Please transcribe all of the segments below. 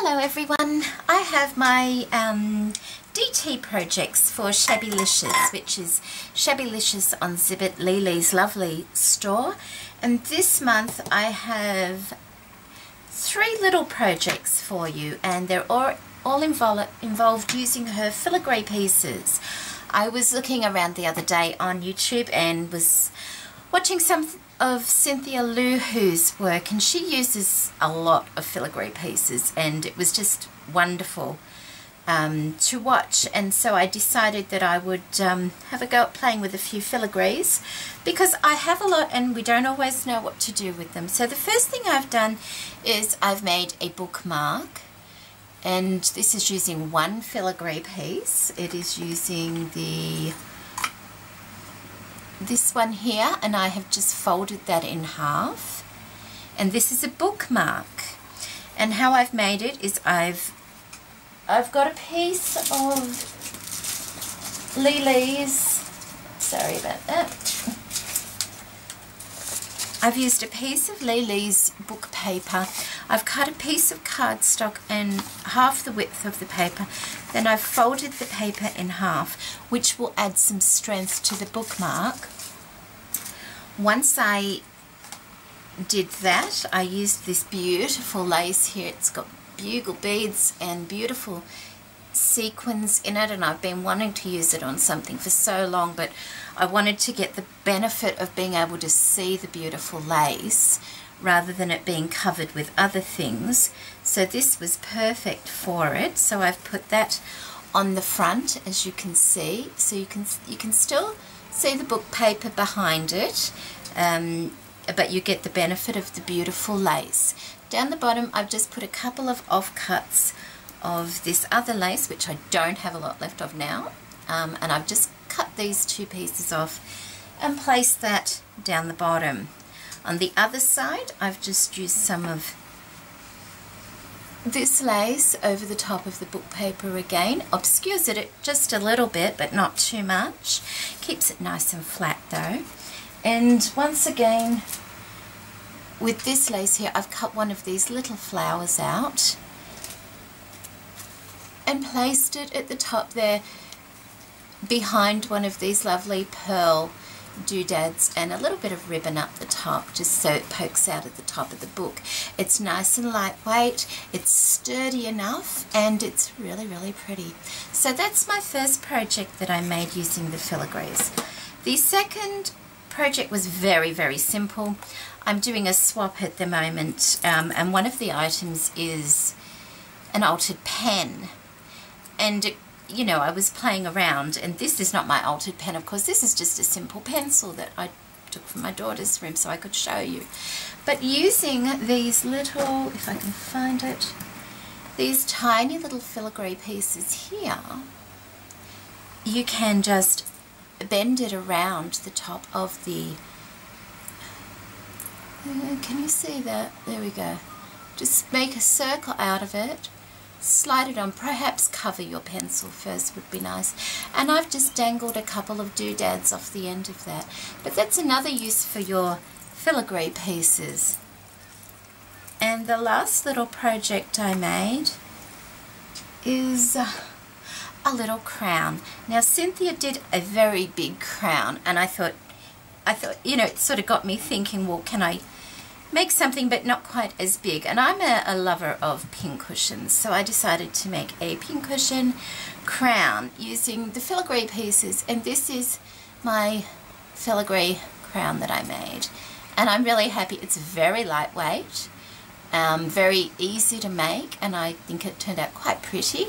Hello everyone, I have my DT projects for Shabbylishious, which is Shabbylishious on Zibbit, Lily's lovely store, and this month I have 3 little projects for you, and they're all involved using her filigree pieces. I was looking around the other day on YouTube and was watching some of Cynthia Luhu's work, and she uses a lot of filigree pieces, and it was just wonderful to watch. And so I decided that I would have a go at playing with a few filigrees, because I have a lot and we don't always know what to do with them. So the first thing I've done is I've made a bookmark, and this is using one filigree piece. It is using this one here, and I have just folded that in half, and this is a bookmark. And how I've made it is I've got a piece of Lily's, sorry about that, I've used a piece of Lily's book paper. I've cut a piece of cardstock and half the width of the paper, then I've folded the paper in half, which will add some strength to the bookmark. Once I did that, I used this beautiful lace here. It's got bugle beads and beautiful sequins in it, and I've been wanting to use it on something for so long, but I wanted to get the benefit of being able to see the beautiful lace rather than it being covered with other things. So this was perfect for it. So I've put that on the front, as you can see, so you can still see the book paper behind it, but you get the benefit of the beautiful lace. Down the bottom I've just put a couple of offcuts of this other lace, which I don't have a lot left of now, and I've just cut these 2 pieces off and placed that down the bottom. On the other side I've just used some of this lace over the top of the book paper again. Obscures it just a little bit, but not too much. Keeps it nice and flat though. And once again, with this lace here, I've cut one of these little flowers out and placed it at the top there behind one of these lovely pearl doodads, and a little bit of ribbon up the top just so it pokes out at the top of the book. It's nice and lightweight, it's sturdy enough, and it's really, really pretty. So that's my first project that I made using the filigrees. The second project was very, very simple. I'm doing a swap at the moment, and one of the items is an altered pen, and you know, I was playing around, and this is not my altered pen, of course. This is just a simple pencil that I took from my daughter's room so I could show you. But using these little, if I can find it, these tiny little filigree pieces here, you can just bend it around the top of the, can you see that? There we go. Just make a circle out of it, slide it on, perhaps cover your pencil first would be nice, and I've just dangled a couple of doodads off the end of that. But that's another use for your filigree pieces. And the last little project I made is a little crown. Now Cynthia did a very big crown, and I thought, you know, it sort of got me thinking, well, can I make something but not quite as big? And I'm a lover of pincushions, so I decided to make a pincushion crown using the filigree pieces, and this is my filigree crown that I made, and I'm really happy. It's very lightweight, very easy to make, and I think it turned out quite pretty,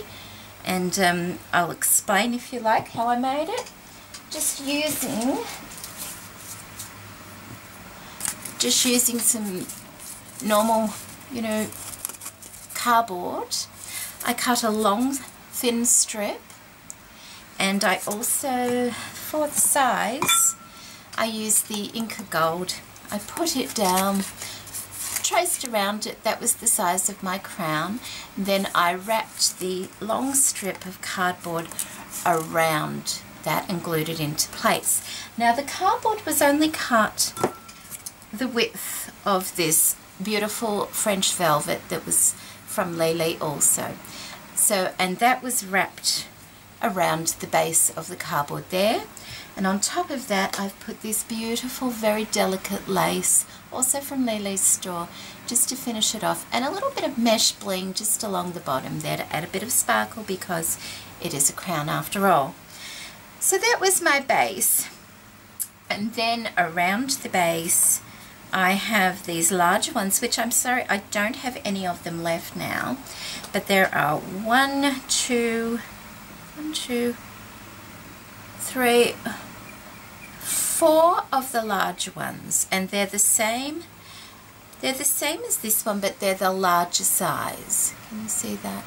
and I'll explain if you like how I made it. Just using some normal, you know, cardboard. I cut a long thin strip, and I also, for the size, I used the Inca Gold. I put it down, traced around it, that was the size of my crown. Then I wrapped the long strip of cardboard around that and glued it into place. Now the cardboard was only cut the width of this beautiful French velvet that was from Lily also. So, and that was wrapped around the base of the cardboard there. And on top of that, I've put this beautiful, very delicate lace, also from Lily's store, just to finish it off. And a little bit of mesh bling just along the bottom there to add a bit of sparkle, because it is a crown after all. So that was my base. And then around the base, I have these larger ones, which I'm sorry, I don't have any of them left now. But there are 4 of the larger ones, and they're the same. They're the same as this one, but they're the larger size. Can you see that?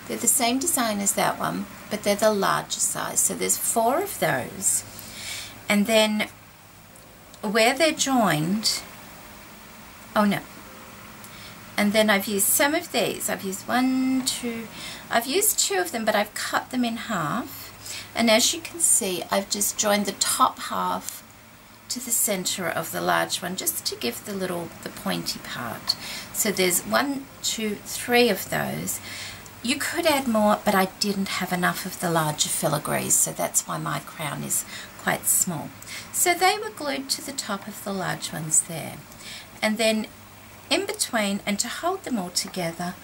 They're the same design as that one, but they're the larger size. So there's 4 of those. And then where they're joined, oh no. And then I've used some of these. I've used 2 of them, but I've cut them in half. And as you can see, I've just joined the top half to the center of the large one, just to give the pointy part. So there's 1, 2, 3 of those. You could add more, but I didn't have enough of the larger filigrees, so that's why my crown is quite small. So they were glued to the top of the large ones there. And then in between, and to hold them all together,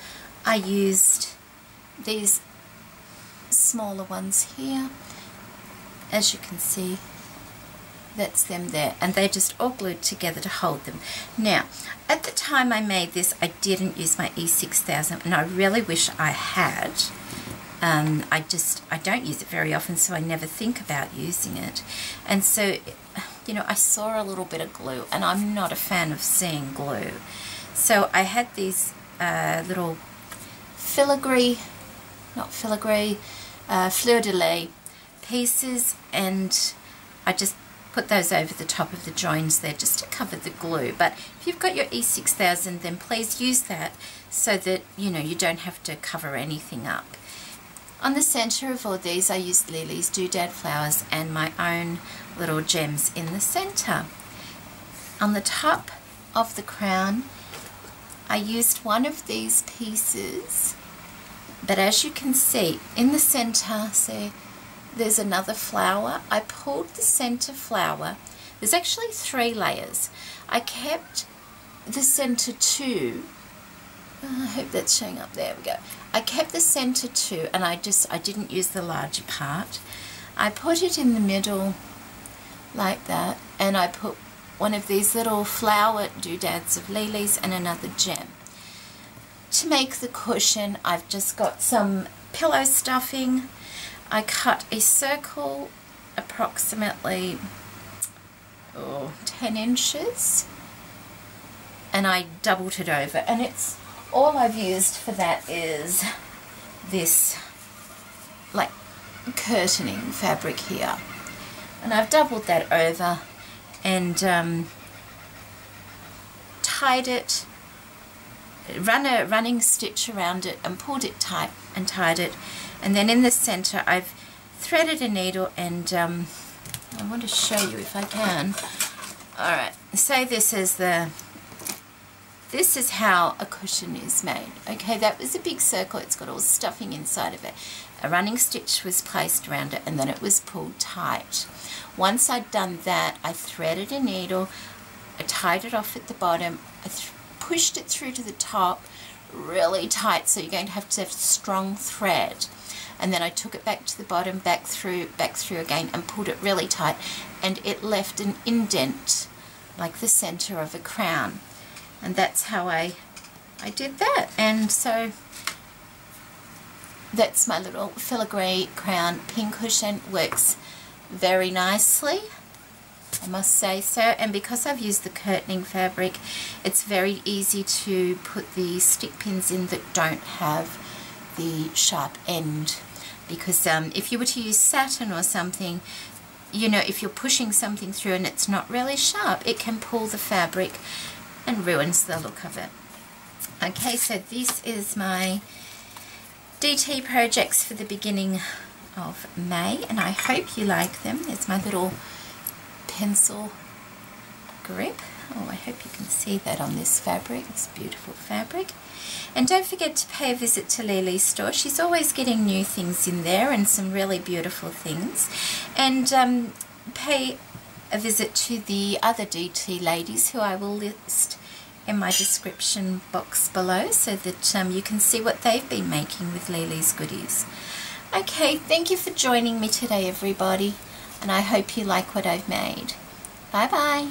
I used these smaller ones here. As you can see, that's them there, and they're just all glued together to hold them. Now, at the time I made this, I didn't use my E6000, and I really wish I had. I don't use it very often, so I never think about using it. And so, you know, I saw a little bit of glue, and I'm not a fan of seeing glue. So I had these little Filigree, fleur-de-lis pieces, and I just put those over the top of the joins there just to cover the glue. But if you've got your E6000, then please use that so that, you know, you don't have to cover anything up. On the center of all these, I used Lily's doodad flowers and my own little gems in the center. On the top of the crown, I used one of these pieces, but as you can see, in the center, see, there's another flower. I pulled the center flower. There's actually 3 layers. I kept the center 2. I hope that's showing up. There we go. I kept the center 2, and I didn't use the larger part. I put it in the middle like that, and I put one of these little flower doodads of Lily's and another gem. To make the cushion, I've just got some pillow stuffing. I cut a circle approximately 10 inches, and I doubled it over, and it's all I've used for that is this like curtaining fabric here, and I've doubled that over and tied it, run a running stitch around it and pulled it tight and tied it. And then in the center, I've threaded a needle, and I want to show you if I can. Alright, so this is how a cushion is made. Okay, that was a big circle. It's got all stuffing inside of it. A running stitch was placed around it, and then it was pulled tight. Once I'd done that, I threaded a needle, I tied it off at the bottom, I pushed it through to the top really tight, so you're going to have strong thread. And then I took it back to the bottom, back through again, and pulled it really tight, and it left an indent like the center of a crown. And that's how I did that. And so that's my little filigree crown pincushion. Works very nicely, I must say so. And because I've used the curtaining fabric, it's very easy to put the stick pins in that don't have the sharp end, because if you were to use satin or something, you know, if you're pushing something through and it's not really sharp, it can pull the fabric and ruins the look of it. Okay, so this is my DT projects for the beginning of May, and I hope you like them. It's my little pencil grip. Oh, I hope you can see that on this fabric. It's beautiful fabric. And don't forget to pay a visit to Lily's store. She's always getting new things in there and some really beautiful things. And pay a visit to the other DT ladies who I will list in my description box below so that you can see what they've been making with Lily's goodies. Okay, thank you for joining me today, everybody, and I hope you like what I've made. Bye bye.